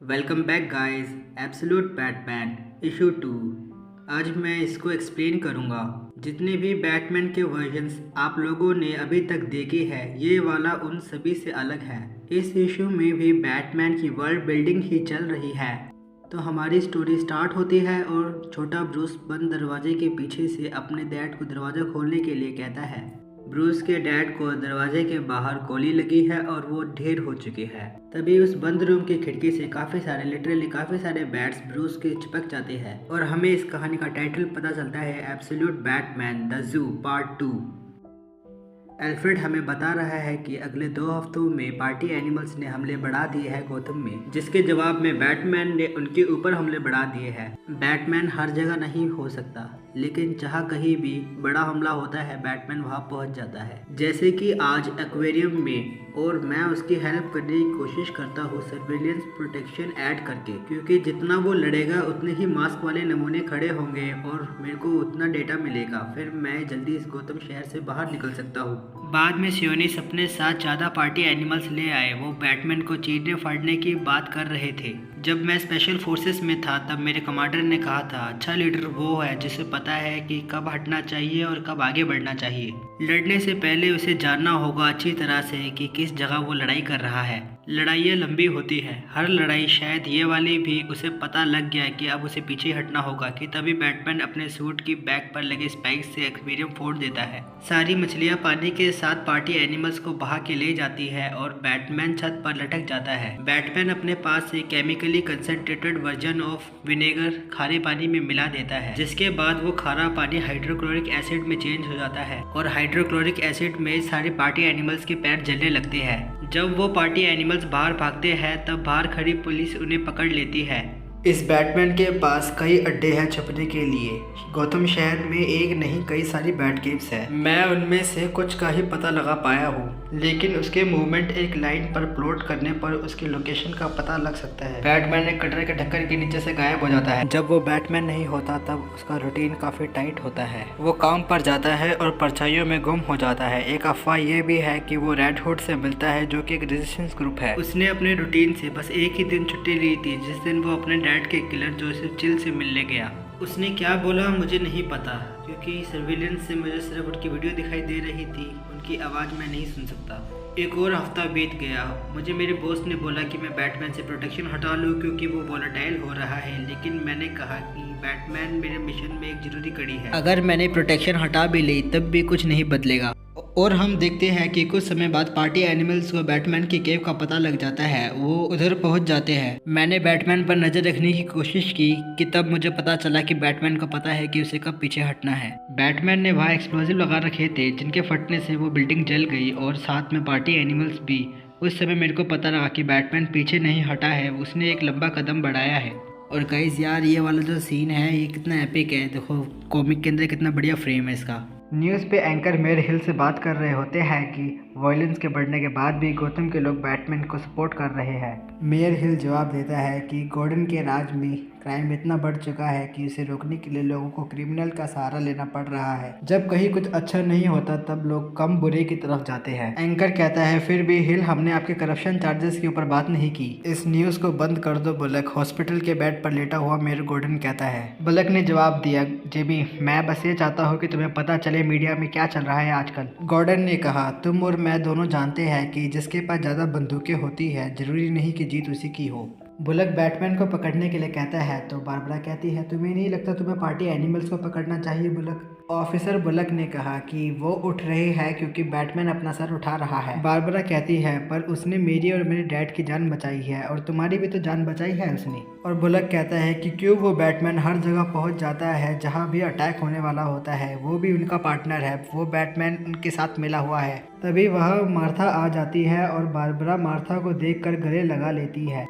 Welcome back guys. Absolute Batman issue 2। आज मैं इसको एक्सप्लेन करूँगा। जितने भी बैटमैन के वर्जन्स आप लोगों ने अभी तक देखे हैं, ये वाला उन सभी से अलग है। इस इशू में भी बैटमैन की वर्ल्ड बिल्डिंग ही चल रही है। तो हमारी स्टोरी स्टार्ट होती है और छोटा ब्रूस बंद दरवाजे के पीछे से अपने डैड को दरवाज़ा खोलने के लिए कहता है। ब्रूस के डैड को दरवाजे के बाहर गोली लगी है और वो ढेर हो चुकी है। तभी उस बंद रूम की खिड़की से काफ़ी सारे बैट्स ब्रूस के चिपक जाते हैं और हमें इस कहानी का टाइटल पता चलता है absolute Batman the zoo part 2। Alfred हमें बता रहा है कि अगले 2 हफ्तों में पार्टी एनिमल्स ने हमले बढ़ा दिए हैं गौतम में, जिसके जवाब में बैटमैन ने उनके ऊपर हमले बढ़ा दिए हैं। बैटमैन हर जगह नहीं हो सकता, लेकिन जहाँ कहीं भी बड़ा हमला होता है बैटमैन वहाँ पहुँच जाता है। जैसे कि आज एक्वेरियम में, और मैं उसकी हेल्प करने की कोशिश करता हूँ सर्विलेंस प्रोटेक्शन ऐड करके, क्योंकि जितना वो लड़ेगा उतने ही मास्क वाले नमूने खड़े होंगे और मेरे को उतना डेटा मिलेगा। फिर मैं जल्दी इस गौतम शहर से बाहर निकल सकता हूँ। बाद में सियोनिस अपने साथ ज़्यादा पार्टी एनिमल्स ले आए। वो बैटमैन को चीरने फाड़ने की बात कर रहे थे। जब मैं स्पेशल फोर्सेस में था तब मेरे कमांडर ने कहा था, अच्छा लीडर वो है जिसे पता है कि कब हटना चाहिए और कब आगे बढ़ना चाहिए। लड़ने से पहले उसे जानना होगा अच्छी तरह से कि किस जगह वो लड़ाई कर रहा है। लड़ाइयाँ लंबी होती है, हर लड़ाई, शायद ये वाली भी उसे पता लग गया कि अब उसे पीछे हटना होगा कि तभी बैटमैन अपने सूट की बैक पर लगे स्पाइक्स से एक्वेरियम फोड़ देता है। सारी मछलियाँ पानी के साथ पार्टी एनिमल्स को बहा के ले जाती है और बैटमैन छत पर लटक जाता है। बैटमैन अपने पास से chemically concentrated version of vinegar खारे पानी में मिला देता है, जिसके बाद वो खारा पानी हाइड्रोक्लोरिक एसिड में चेंज हो जाता है और हाइड्रोक्लोरिक एसिड में सारे पार्टी एनिमल्स के पैर जलने लगते हैं। जब वो पार्टी एनिमल्स बाहर भागते हैं तब बाहर खड़ी पुलिस उन्हें पकड़ लेती है। इस बैटमैन के पास कई अड्डे हैं छुपने के लिए। गौतम शहर में एक नहीं कई सारी बैट केव्स है। मैं उनमें से कुछ का ही पता लगा पाया हूँ, लेकिन उसके मूवमेंट एक लाइन पर प्लॉट करने पर उसकी लोकेशन का पता लग सकता है। बैटमैन एक कटरे के ढक्कन के नीचे से गायब हो जाता है। जब वो बैटमैन नहीं होता तब उसका रूटीन काफी टाइट होता है। वो काम पर जाता है और परछाइयों में गुम हो जाता है। एक अफवाह ये भी है कि वो रेड हुड से मिलता है, जो कि एक रेजिस्टेंस ग्रुप है। उसने अपने रूटीन से बस एक ही दिन छुट्टी ली थी, जिस दिन वो अपने डैड के किलर जोसेफ चिल से मिलने गया। उसने क्या बोला मुझे नहीं पता, क्योंकि सर्विलेंस से मुझे सिर्फ उनकी वीडियो दिखाई दे रही थी, उनकी आवाज़ मैं नहीं सुन सकता। एक और हफ्ता बीत गया। मुझे मेरे बॉस ने बोला कि मैं बैटमैन से प्रोटेक्शन हटा लूँ क्योंकि वो वोलेटाइल हो रहा है, लेकिन मैंने कहा कि बैटमैन मेरे मिशन में एक जरूरी कड़ी है। अगर मैंने प्रोटेक्शन हटा भी ली तब भी कुछ नहीं बदलेगा। और हम देखते हैं कि कुछ समय बाद पार्टी एनिमल्स को बैटमैन की केव का पता लग जाता है। वो उधर पहुंच जाते हैं। मैंने बैटमैन पर नजर रखने की कोशिश की कि तब मुझे पता चला कि बैटमैन को पता है कि उसे कब पीछे हटना है। बैटमैन ने वहाँ एक्सप्लोजिव लगा रखे थे, जिनके फटने से वो बिल्डिंग जल गई और साथ में पार्टी एनिमल्स भी। उस समय मेरे को पता लगा कि बैटमैन पीछे नहीं हटा है, उसने एक लंबा कदम बढ़ाया है। और गाइस यार, ये वाला जो सीन है ये कितना एपिक है। देखो कॉमिक के अंदर कितना बढ़िया फ्रेम है इसका। न्यूज़ पे एंकर मेयर हिल से बात कर रहे होते हैं कि वायलेंस के बढ़ने के बाद भी गौतम के लोग बैटमैन को सपोर्ट कर रहे हैं। मेयर हिल जवाब देता है कि गॉर्डन के राज में क्राइम इतना बढ़ चुका है कि उसे रोकने के लिए लोगों को क्रिमिनल का सहारा लेना पड़ रहा है। जब कहीं कुछ अच्छा नहीं होता तब लोग कम बुरे की तरफ जाते हैं। एंकर कहता है, फिर भी हिल, हमने आपके करप्शन चार्जेस के ऊपर बात नहीं की। इस न्यूज़ को बंद कर दो बुलक, हॉस्पिटल के बेड पर लेटा हुआ मेयर गॉर्डन कहता है। बुलक ने जवाब दिया, जेबी, मैं बस ये चाहता हूँ कि तुम्हें पता चले मीडिया में क्या चल रहा है आजकल। गॉर्डन ने कहा, तुम और मैं दोनों जानते हैं कि जिसके पास ज़्यादा बंदूकें होती है जरूरी नहीं कि जीत उसी की हो। बुलक बैटमैन को पकड़ने के लिए कहता है तो बारबरा कहती है, तुम्हें नहीं लगता तुम्हें पार्टी एनिमल्स को पकड़ना चाहिए बुलक? ऑफिसर बुलक ने कहा कि वो उठ रहे हैं क्योंकि बैटमैन अपना सर उठा रहा है। बारबरा कहती है, पर उसने मेरी और मेरे डैड की जान बचाई है और तुम्हारी भी तो जान बचाई है उसने। और बुलक कहता है कि क्यों वो बैटमैन हर जगह पहुंच जाता है जहां भी अटैक होने वाला होता है, वो भी उनका पार्टनर है, वो बैटमैन उनके साथ मिला हुआ है। तभी वह मार्था आ जाती है और बारबरा मार्था को देखकर गले लगा लेती है।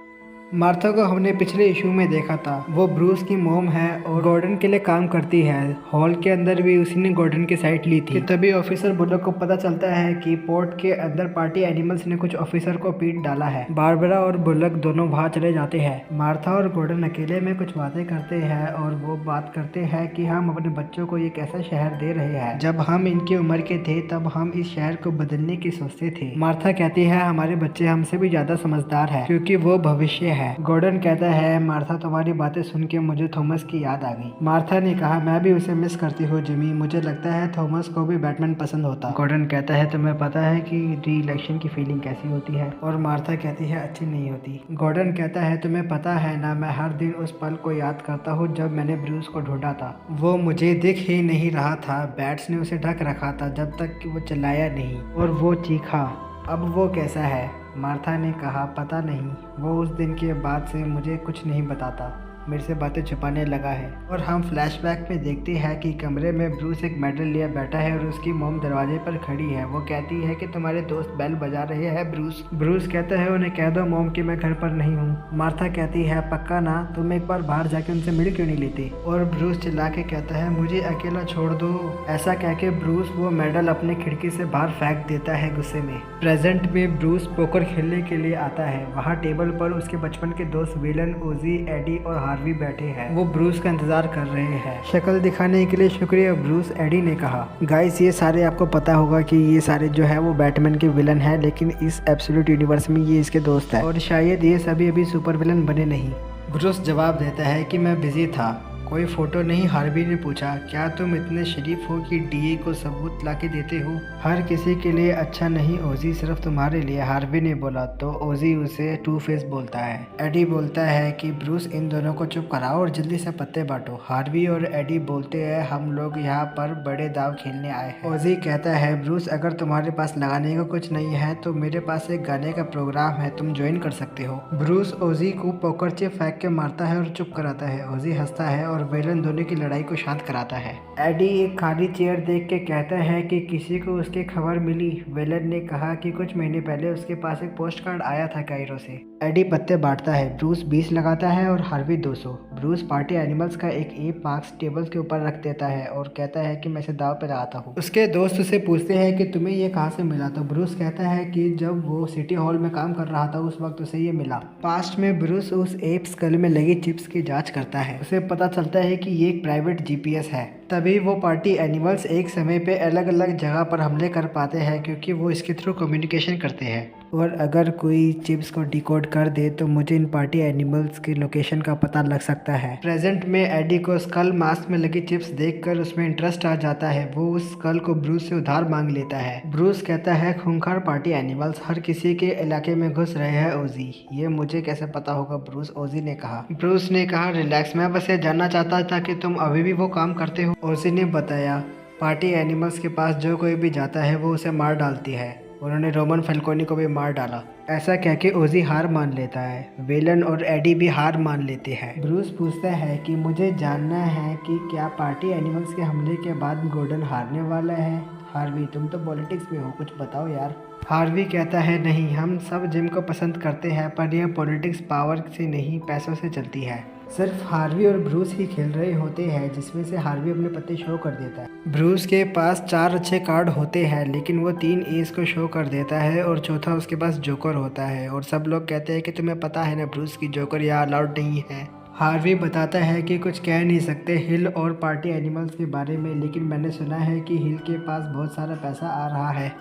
मार्था को हमने पिछले इशू में देखा था, वो ब्रूस की मोम है और गॉर्डन के लिए काम करती है। हॉल के अंदर भी उसी ने गॉर्डन की साइड ली थी। तभी ऑफिसर बुलक को पता चलता है कि पोर्ट के अंदर पार्टी एनिमल्स ने कुछ ऑफिसर को पीट डाला है। बारबरा और बुलक दोनों वहाँ चले जाते हैं। मार्था और गॉर्डन अकेले में कुछ बातें करते हैं और वो बात करते हैं कि हम अपने बच्चों को एक ऐसा शहर दे रहे हैं। जब हम इनकी उम्र के थे तब हम इस शहर को बदलने की सोचते थे। मार्था कहती है, हमारे बच्चे हमसे भी ज्यादा समझदार है क्योंकि वो भविष्य हैं। गॉर्डन कहता है मार्था तुम्हारी बातें सुन के मुझे थॉमस की याद आ गई। मार्था ने कहा मैं भी उसे मिस करती हूँ जिमी, मुझे लगता है थॉमस को भी बैटमैन पसंद होता। गॉर्डन कहता है तुम्हें पता है कि री इलेक्शन की फीलिंग कैसी होती है, और मार्था कहती है अच्छी नहीं होती। गॉर्डन कहता है तुम्हें पता है ना, मैं हर दिन उस पल को याद करता हूँ जब मैंने ब्रूस को ढूंढा था। वो मुझे दिख ही नहीं रहा था, बैट्स ने उसे ढक रखा था जब तक कि वो चिल्लाया नहीं और वो चीखा। अब वो कैसा है? मार्था ने कहा पता नहीं, वो उस दिन के बाद से मुझे कुछ नहीं बताता, मेरे से बातें छुपाने लगा है। और हम फ्लैशबैक में देखते हैं कि कमरे में ब्रूस एक मेडल लिए बैठा है और उसकी मॉम दरवाजे पर खड़ी है। वो कहती है कि तुम्हारे दोस्त बेल बजा रहे हैं ब्रूस। ब्रूस कहता है उन्हें कह दो मॉम कि मैं घर पर नहीं हूँ। मार्था कहती है पक्का ना, तुम एक बार बाहर जाके उनसे मिल क्यों नहीं लेती? और ब्रूस चिल्ला के कहता है मुझे अकेला छोड़ दो। ऐसा कह के ब्रूस वो मेडल अपने खिड़की से बाहर फेंक देता है गुस्से में। प्रेजेंट में ब्रूस पोकर खेलने के लिए आता है। वहाँ टेबल पर उसके बचपन के दोस्त विलन, ओजी, एडी और हार्वी बैठे हैं। वो ब्रूस का इंतजार कर रहे हैं। शक्ल दिखाने के लिए शुक्रिया ब्रूस, एडी ने कहा। गाइस ये सारे आपको पता होगा कि ये सारे जो है वो बैटमैन के विलन है, लेकिन इस एब्सोल्यूट यूनिवर्स में ये इसके दोस्त है और शायद ये सभी अभी सुपर विलन बने नहीं। ब्रूस जवाब देता है कि मैं बिजी था। कोई फोटो नहीं? हार्वी ने पूछा। क्या तुम इतने शरीफ हो कि डीए को सबूत लाके देते हो? हर किसी के लिए अच्छा नहीं ओजी, सिर्फ तुम्हारे लिए, हार्वी ने बोला। तो ओजी उसे टू फेस बोलता है। एडी बोलता है कि ब्रूस इन दोनों को चुप कराओ और जल्दी से पत्ते बांटो। हार्वी और एडी बोलते हैं हम लोग यहाँ पर बड़े दाव खेलने आए हैं। ओजी कहता है ब्रूस अगर तुम्हारे पास लगाने को कुछ नहीं है तो मेरे पास एक गाने का प्रोग्राम है, तुम ज्वाइन कर सकते हो। ब्रूस ओजी को पोकर चिप फेंक के मारता है और चुप कराता है। ओजी हंसता है और विलन दोनों की लड़ाई को शांत कराता है। एडी एक खाली चेयर देख के कहता है कि किसी को उसकी खबर मिली? विलन ने कहा कि कुछ महीने पहले उसके पास एक पोस्ट कार्ड आया था कायरो से। एडी पत्ते बांटता है। ब्रूस 20 लगाता है और हार्वी 200। ब्रूस पार्टी एनिमल्स का एक ए मार्क्स टेबल के ऊपर रख देता है और कहता है कि मैं इसे दाव पे लगाता हूँ। उसके दोस्त उसे पूछते हैं कि तुम्हें ये कहाँ से मिला? तो ब्रूस कहता है कि जब वो सिटी हॉल में काम कर रहा था उस वक्त उसे ये मिला। पास्ट में ब्रूस उस एप स्कल में लगी चिप्स की जांच करता है। उसे पता चलता है कि ये एक प्राइवेट जीपीएस है। तभी वो पार्टी एनिमल्स एक समय पे अलग अलग जगह पर हमले कर पाते हैं क्योंकि वो इसके थ्रू कम्युनिकेशन करते हैं। और अगर कोई चिप्स को डिकोड कर दे तो मुझे इन पार्टी एनिमल्स की लोकेशन का पता लग सकता है। प्रेजेंट में एडी को स्कल मास्क में लगी चिप्स देखकर उसमें इंटरेस्ट आ जाता है। वो उस स्कल को ब्रूस से उधार मांग लेता है। ब्रूस कहता है खूंखार पार्टी एनिमल्स हर किसी के इलाके में घुस रहे हैं ओजी। ये मुझे कैसे पता होगा ब्रूस? ओजी ने कहा। ब्रूस ने कहा रिलैक्स, मैं बस ये जानना चाहता था कि तुम अभी भी वो काम करते हो। ओजी ने बताया पार्टी एनिमल्स के पास जो कोई भी जाता है वो उसे मार डालती है। उन्होंने रोमन फैल्कोनी को भी मार डाला। ऐसा कह के ओजी हार मान लेता है। वेलन और एडी भी हार मान लेते हैं। ब्रूस पूछता है कि मुझे जानना है कि क्या पार्टी एनिमल्स के हमले के बाद गॉर्डन हारने वाला है? हार्वी तुम तो पॉलिटिक्स में हो, कुछ बताओ यार। हार्वी कहता है नहीं, हम सब जिम को पसंद करते हैं पर यह पॉलिटिक्स पावर से नहीं पैसों से चलती है। सिर्फ हार्वी और ब्रूस ही खेल रहे होते हैं जिसमें से हार्वी अपने पत्ते शो कर देता है। ब्रूस के पास 4 अच्छे कार्ड होते हैं लेकिन वो 3 एस को शो कर देता है और चौथा उसके पास जोकर होता है। और सब लोग कहते हैं कि तुम्हें पता है ना ब्रूस की जोकर यहाँ अलाउड नहीं है। हार्वी बताता है कि कुछ कह नहीं सकते हिल और पार्टी एनिमल्स के बारे में, लेकिन मैंने सुना है कि हिल के पास बहुत सारा पैसा आ रहा है।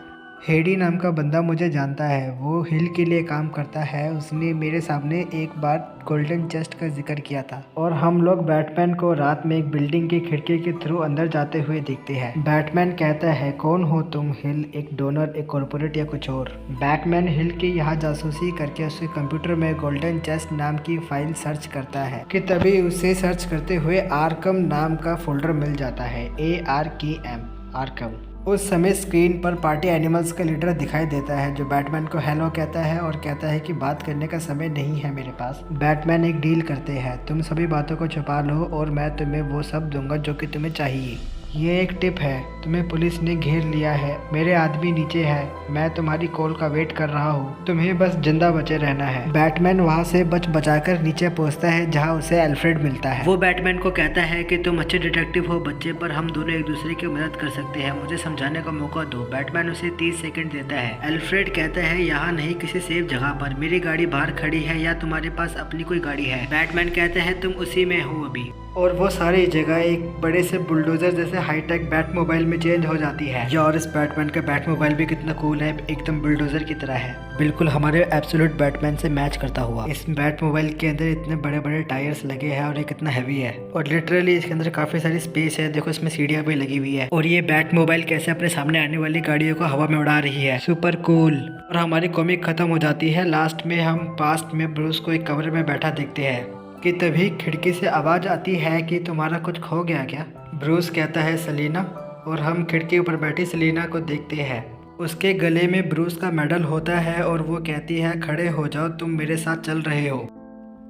हेडी नाम का बंदा मुझे जानता है, वो हिल के लिए काम करता है। उसने मेरे सामने एक बार गोल्डन चेस्ट का जिक्र किया था और हम लोग बैटमैन को रात में एक बिल्डिंग की खिड़की के थ्रू अंदर जाते हुए देखते हैं। बैटमैन कहता है कौन हो तुम? हिल एक डोनर, एक कॉर्पोरेट या कुछ और? बैटमैन हिल की यहाँ जासूसी करके उसके कंप्यूटर में गोल्डन चेस्ट नाम की फाइल सर्च करता है कि तभी उसे सर्च करते हुए आर्कम नाम का फोल्डर मिल जाता है। ARKM Arkham. उस समय स्क्रीन पर पार्टी एनिमल्स का लीडर दिखाई देता है जो बैटमैन को हेलो कहता है और कहता है कि बात करने का समय नहीं है मेरे पास। बैटमैन एक डील करते हैं, तुम सभी बातों को छुपा लो और मैं तुम्हें वो सब दूंगा जो कि तुम्हें चाहिए। ये एक टिप है, तुम्हें पुलिस ने घेर लिया है, मेरे आदमी नीचे है, मैं तुम्हारी कॉल का वेट कर रहा हूँ, तुम्हें बस जिंदा बचे रहना है। बैटमैन वहाँ से बचाकर नीचे पहुँचता है जहाँ उसे एल्फ्रेड मिलता है। वो बैटमैन को कहता है कि तुम अच्छे डिटेक्टिव हो बच्चे, पर हम दोनों एक दूसरे की मदद कर सकते हैं, मुझे समझाने का मौका दो। बैटमैन उसे 30 सेकंड देता है। एल्फ्रेड कहता है यहाँ नहीं, किसी सेफ जगह पर, मेरी गाड़ी बाहर खड़ी है या तुम्हारे पास अपनी कोई गाड़ी है? बैटमैन कहता है तुम उसी में हो अभी। और वो सारी जगह एक बड़े से बुलडोजर जैसे हाईटेक बैट मोबाइल में चेंज हो जाती है। और इस बैटमैन का बैट मोबाइल भी कितना कूल है, एकदम बुलडोजर की तरह है, बिल्कुल हमारे एब्सोल्यूट बैटमैन से मैच करता हुआ। इस बैट मोबाइल के अंदर इतने बड़े बड़े टायर्स लगे हैं और ये कितना हैवी है और लिटरली इसके अंदर काफी सारी स्पेस है। देखो इसमें सीढ़ियां भी लगी हुई है और ये बैट मोबाइल कैसे अपने सामने आने वाली गाड़ियों को हवा में उड़ा रही है, सुपर कूल। और हमारी कॉमिक खत्म हो जाती है। लास्ट में हम पास्ट में ब्रूस को एक कमरे में बैठा देखते हैं कि तभी खिड़की से आवाज आती है कि तुम्हारा कुछ खो गया क्या। ब्रूस कहता है सेलिना, और हम खिड़की ऊपर बैठी सेलिना को देखते हैं। उसके गले में ब्रूस का मेडल होता है और वो कहती है खड़े हो जाओ, तुम मेरे साथ चल रहे हो।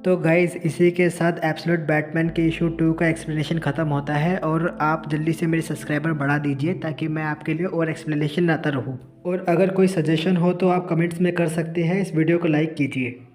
तो गाइज इसी के साथ एब्सोल्यूट बैटमैन के इशू 2 का एक्सप्लेनेशन ख़त्म होता है और आप जल्दी से मेरे सब्सक्राइबर बढ़ा दीजिए ताकि मैं आपके लिए और एक्सप्लेनेशन लाता रहूँ। और अगर कोई सजेशन हो तो आप कमेंट्स में कर सकते हैं। इस वीडियो को लाइक कीजिए।